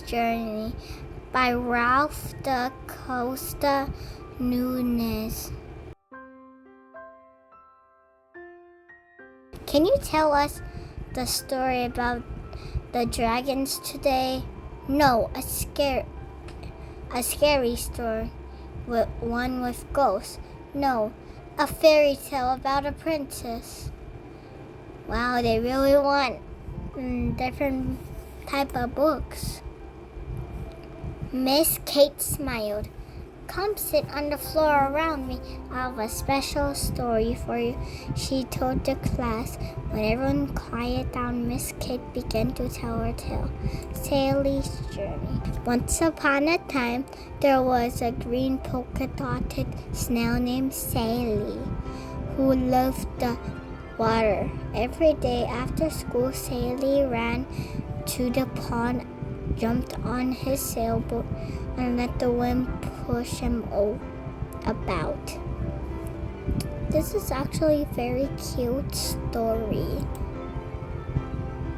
Journey by Ralph the Costa Nunez. Can you tell us the story about the dragons today? No, a scary story, one with ghosts. No, a fairy tale about a princess. Wow, they really want different type of books. Miss Kate smiled. Come sit on the floor around me. I have a special story for you, she told the class. When everyone quieted down, Miss Kate began to tell her tale, Saily's Journey. Once upon a time, there was a green polka-dotted snail named Saily, who loved the water. Every day after school, Saily ran to the pond, jumped on his sailboat, and let the wind push him about. This is actually a very cute story.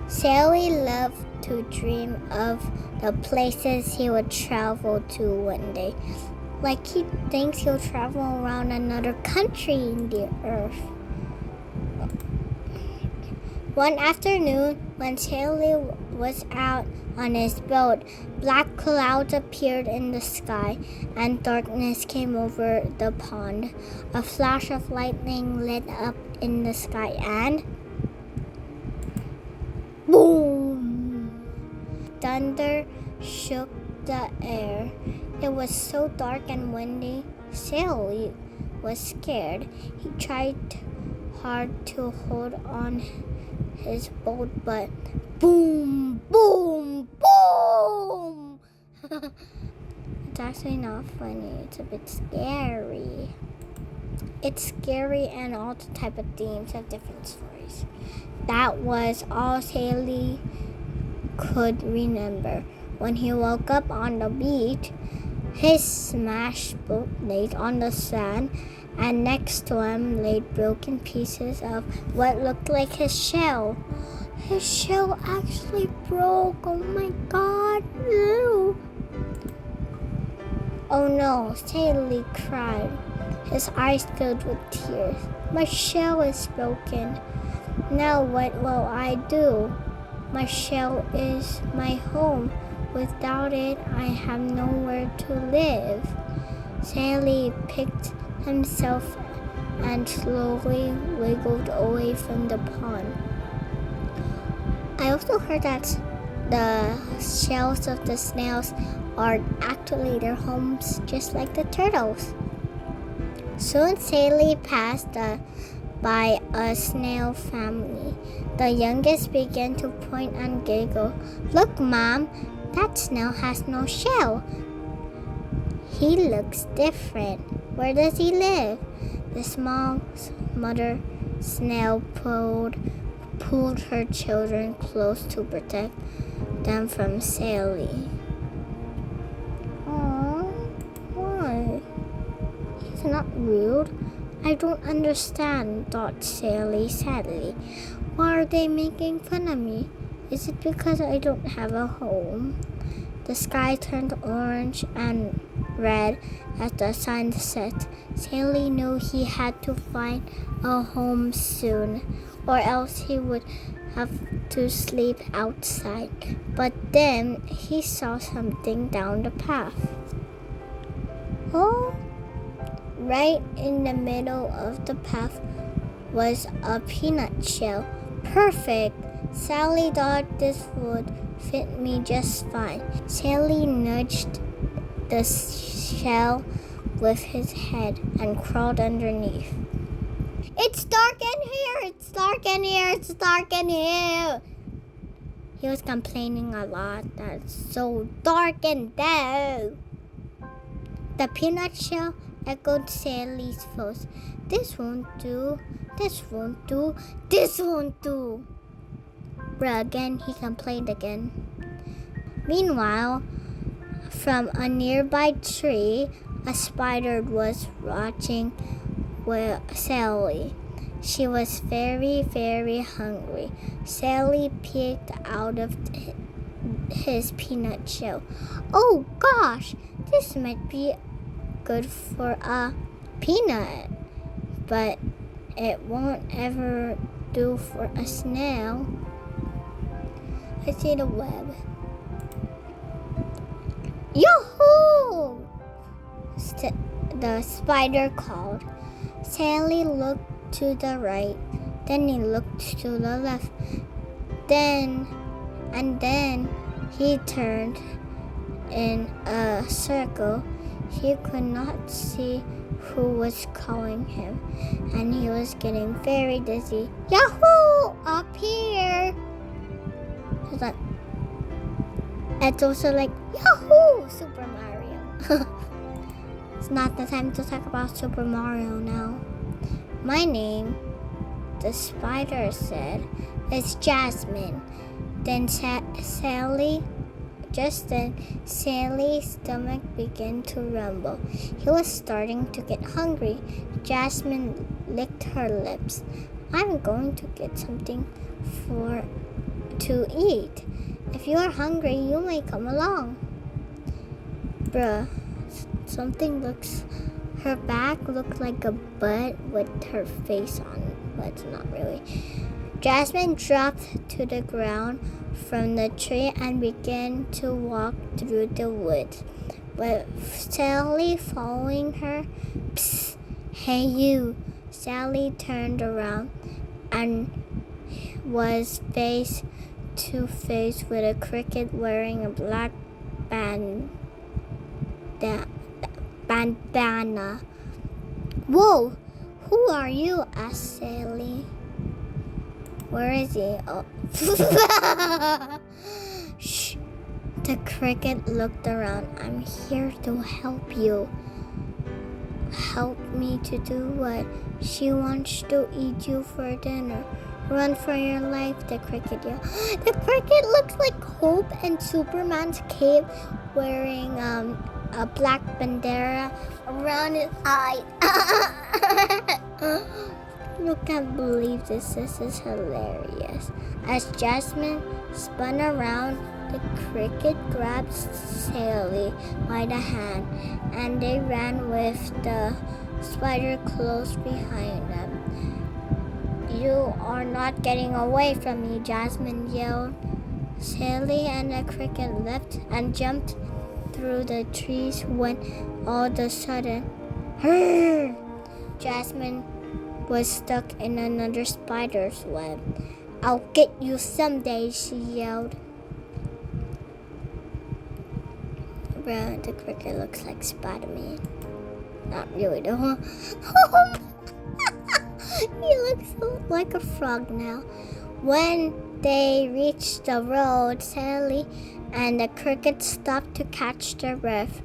Saily loved to dream of the places he would travel to one day. Like he thinks he'll travel around another country in the earth. One afternoon, when Saily was out on his boat, black clouds appeared in the sky, and darkness came over the pond. A flash of lightning lit up in the sky, and boom! Thunder shook the air. It was so dark and windy, Saily was scared. He tried hard to hold on his boat, but boom, boom, boom! It's actually not funny. It's a bit scary. It's scary and all the type of themes of different stories. That was all Saily could remember. When he woke up on the beach, his smashed boat laid on the sand, and next to him lay broken pieces of what looked like his shell. His shell actually broke. Oh my God, no. Oh no, Saily cried, his eyes filled with tears. My shell is broken. Now what will I do? My shell is my home. Without it, I have nowhere to live. Saily picked himself and slowly wiggled away from the pond. I also heard that the shells of the snails are actually their homes, just like the turtles. Soon Saily passed by a snail family. The youngest began to point and giggle. Look, Mom, that snail has no shell. He looks different. Where does he live? The small mother snail pulled her children close to protect them from Saily. Aww, why? He's not rude. I don't understand, thought Saily sadly. Why are they making fun of me? Is it because I don't have a home? The sky turned orange and red as the sun set. Saily knew he had to find a home soon, or else he would have to sleep outside. But then he saw something down the path. Oh, right in the middle of the path was a peanut shell. Perfect! Saily thought this would fit me just fine. Saily nudged the shell with his head and crawled underneath. It's dark in here! It's dark in here! It's dark in here! He was complaining a lot that it's so dark in there. The peanut shell echoed Saily's voice. This won't do. This won't do. This won't do. Again, he complained again. Meanwhile, from a nearby tree, a spider was watching Saily. She was very, very hungry. Saily peeked out of his peanut shell. Oh gosh, this might be good for a peanut, but it won't ever do for a snail. I see the web. Yoo-hoo! The spider called. Saily looked to the right, then he looked to the left. Then he turned in a circle. He could not see who was calling him, and he was getting very dizzy. Yahoo! Up here! It's also like, Yahoo! Super Mario. It's not the time to talk about Super Mario now. My name, the spider said, is Jasmine. Then Saily, just then, Saily's stomach began to rumble. He was starting to get hungry. Jasmine licked her lips. I'm going to get something to eat. If you are hungry, you may come along. Bruh, her back looked like a butt with her face on it, but it's not really. Jasmine dropped to the ground from the tree and began to walk through the woods, with Saily following her. Psst, hey you! Saily turned around and was face to face with a cricket wearing a black bandana. Whoa! Who are you? asked Saily. Where is he? Oh. Shh. The cricket looked around. I'm here to help you. Help me to do what? She wants to eat you for dinner. Run for your life, the cricket yelled. The cricket looks like Hope in Superman's cape, wearing a black bandana around his eye. You can't believe this. This is hilarious. As Jasmine spun around, the cricket grabbed Saily by the hand, and they ran with the spider close behind them. You are not getting away from me, Jasmine yelled. Saily and the cricket leapt and jumped through the trees when all of a sudden, Hurr! Jasmine was stuck in another spider's web. I'll get you someday, she yelled. Bruh, the cricket looks like Spider-Man. Not really though. He looks like a frog now. When they reached the road, Saily and the cricket stopped to catch their breath.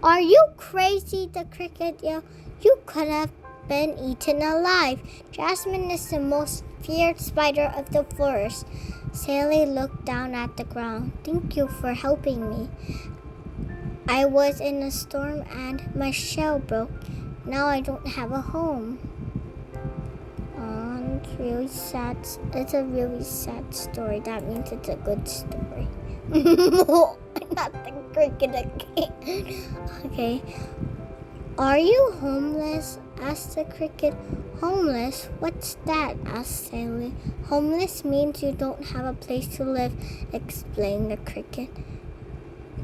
Are you crazy? The cricket yelled. You could have been eaten alive. Jasmine is the most feared spider of the forest. Saily looked down at the ground. Thank you for helping me. I was in a storm and my shell broke. Now I don't have a home. It's really sad. It's a really sad story. That means it's a good story. Not the cricket again. Okay. Are you homeless? asked the cricket. Homeless? What's that? asked Saily. Homeless means you don't have a place to live, explained the cricket.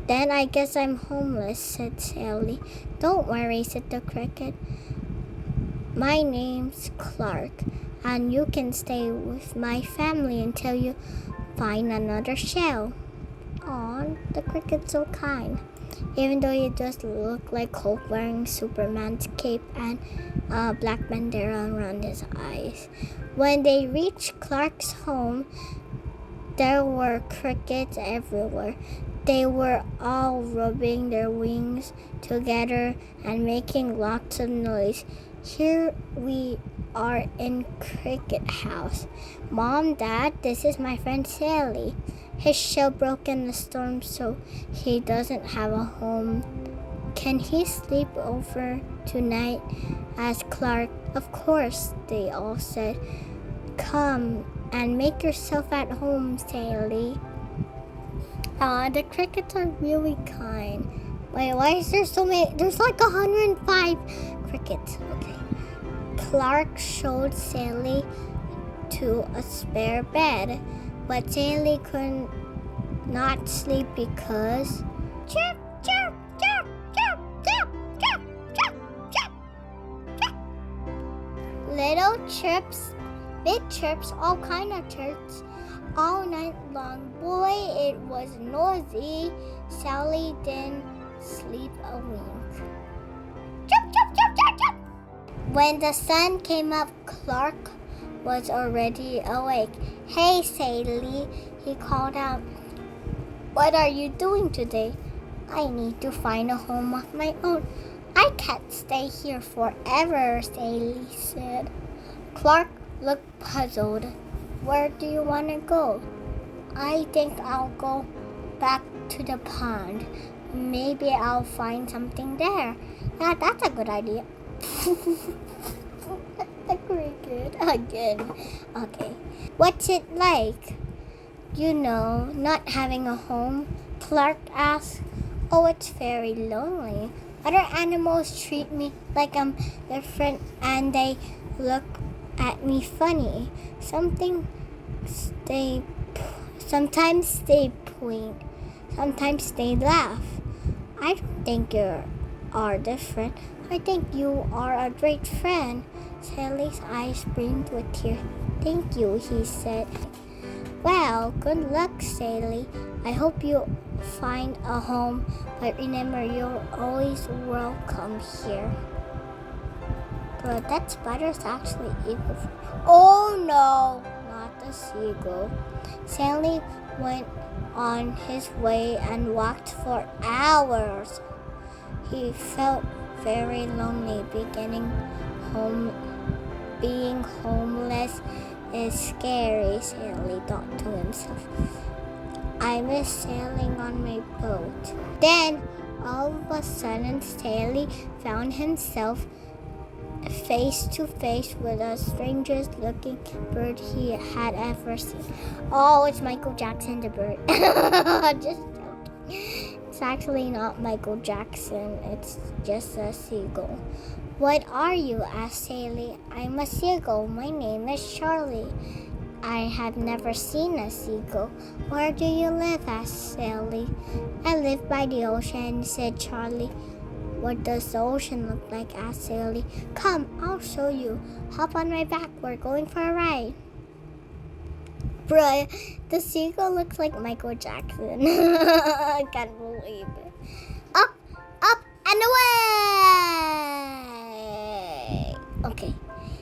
Then I guess I'm homeless, said Saily. Don't worry, said the cricket. My name's Clark, and you can stay with my family until you find another shell. Aw, the cricket's so kind. Even though he does look like Hulk wearing Superman's cape and a black bandana around his eyes. When they reached Clark's home, there were crickets everywhere. They were all rubbing their wings together and making lots of noise. Here we are in Cricket House. Mom, Dad, this is my friend Saily. His shell broke in the storm, so he doesn't have a home. Can he sleep over tonight? asked Clark. Of course, they all said. Come and make yourself at home, Saily. The crickets are really kind. Wait, why is there so many? There's like 105 crickets. Okay. Clark showed Saily to a spare bed, but Saily could not sleep because chirp, chirp, chirp, chirp, chirp, chirp, chirp, chirp, chirp. Little chirps, big chirps, all kind of chirps, all night long. Boy, it was noisy. Saily didn't sleep a wink. Chirp, chirp, chirp, chirp, chirp. When the sun came up, Clark was already awake. Hey, Saily, he called out. What are you doing today? I need to find a home of my own. I can't stay here forever, Saily said. Clark looked puzzled. Where do you want to go? I think I'll go back to the pond. Maybe I'll find something there. Yeah, that's a good idea. The cricket again. Okay. What's it like? You know, not having a home? Clark asked. Oh, it's very lonely. Other animals treat me like I'm different and they look at me funny. Sometimes they point. Sometimes they laugh. I don't think you are different. I think you are a great friend. Saily's eyes brimmed with tears. Thank you, he said. Well, good luck, Saily. I hope you find a home, but remember, you're always welcome here. But that spider's actually evil. Oh no, not the seagull. Saily went on his way and walked for hours. He felt very lonely. Being homeless is scary, Saily thought to himself. I miss sailing on my boat. Then, all of a sudden, Saily found himself face to face with the strangest looking bird he had ever seen. Oh, it's Michael Jackson the bird. Just joking. It's actually not Michael Jackson. It's just a seagull. What are you? Asked Saily. I'm a seagull. My name is Charlie. I have never seen a seagull. Where do you live? Asked Saily. I live by the ocean, said Charlie. What does the ocean look like? Asked Saily. Come, I'll show you. Hop on my back. We're going for a ride. Bruh, the seagull looks like Michael Jackson. I can't believe it. Up, and away! Okay.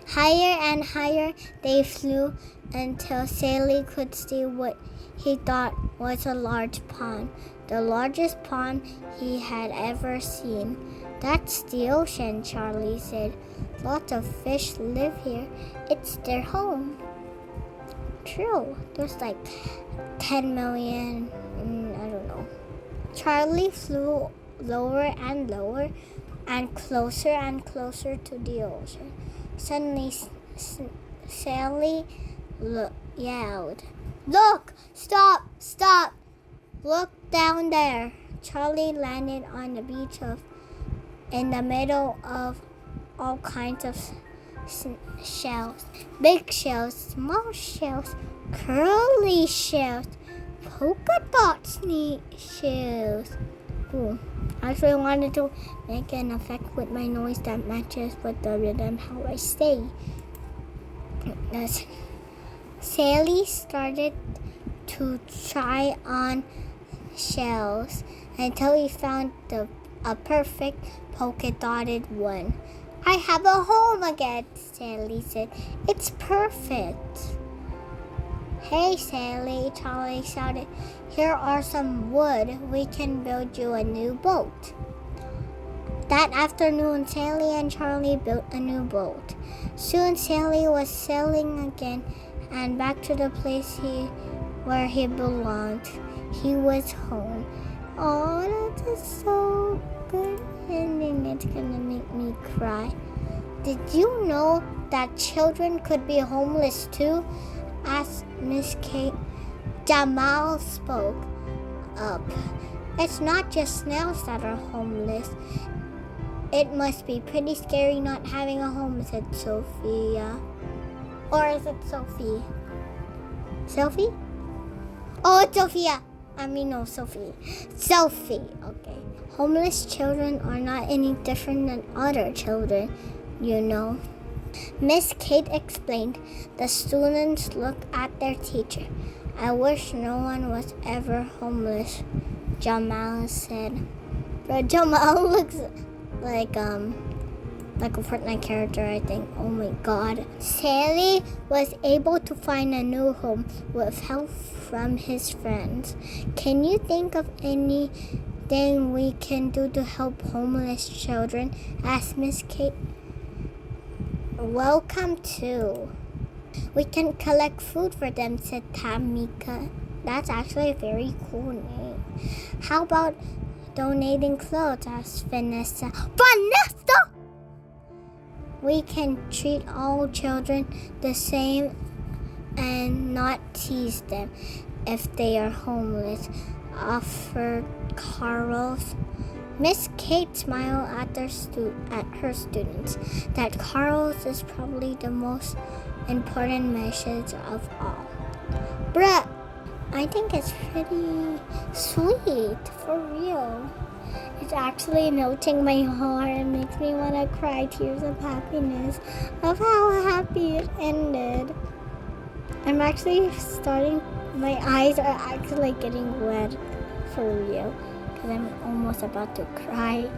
Higher and higher they flew until Saily could see what he thought was a large pond. The largest pond he had ever seen. That's the ocean, Charlie said. Lots of fish live here. It's their home. True. There's like 10 million, I don't know. Charlie flew lower and lower and closer to the ocean. Suddenly, Saily yelled, Look! Stop! Look down there. Charlie landed on the beach in the middle of all kinds of shells. Big shells, small shells, curly shells, polka dot shells. Ooh. I actually wanted to make an effect with my noise that matches with the rhythm how I say. Saily started to try on shells until he found a perfect polka-dotted one. I have a home again, Saily said. It's perfect. Hey, Saily, Charlie shouted. Here are some wood. We can build you a new boat. That afternoon, Saily and Charlie built a new boat. Soon, Saily was sailing again and back to the place where he belonged. He was home. Oh, that is so good ending. It's gonna make me cry. Did you know that children could be homeless too? Asked Miss Kate. Jamal spoke. up. It's not just snails that are homeless. It must be pretty scary not having a home, said Sophia. Or is it Sophie? Sophie? Oh, it's Sophia. No, Sophie. Sophie, okay. Homeless children are not any different than other children, you know. Miss Kate explained. The students looked at their teacher. I wish no one was ever homeless, Jamal said. But Jamal looks like a Fortnite character, I think. Oh my god. Saily was able to find a new home with help from his friends. Can you think of anything we can do to help homeless children? Asked Miss Kate. Welcome to. We can collect food for them, said Tamika. That's actually a very cool name. How about donating clothes? Asked Vanessa. Vanessa! We can treat all children the same and not tease them if they are homeless, offered Carlos. Miss Kate smiled at her students. That Carlos is probably the most important message of all. Bruh, I think it's pretty sweet, for real. It's actually melting my heart and makes me want to cry tears of happiness of how happy it ended. I'm actually my eyes are actually getting wet, for real, because I'm almost about to cry.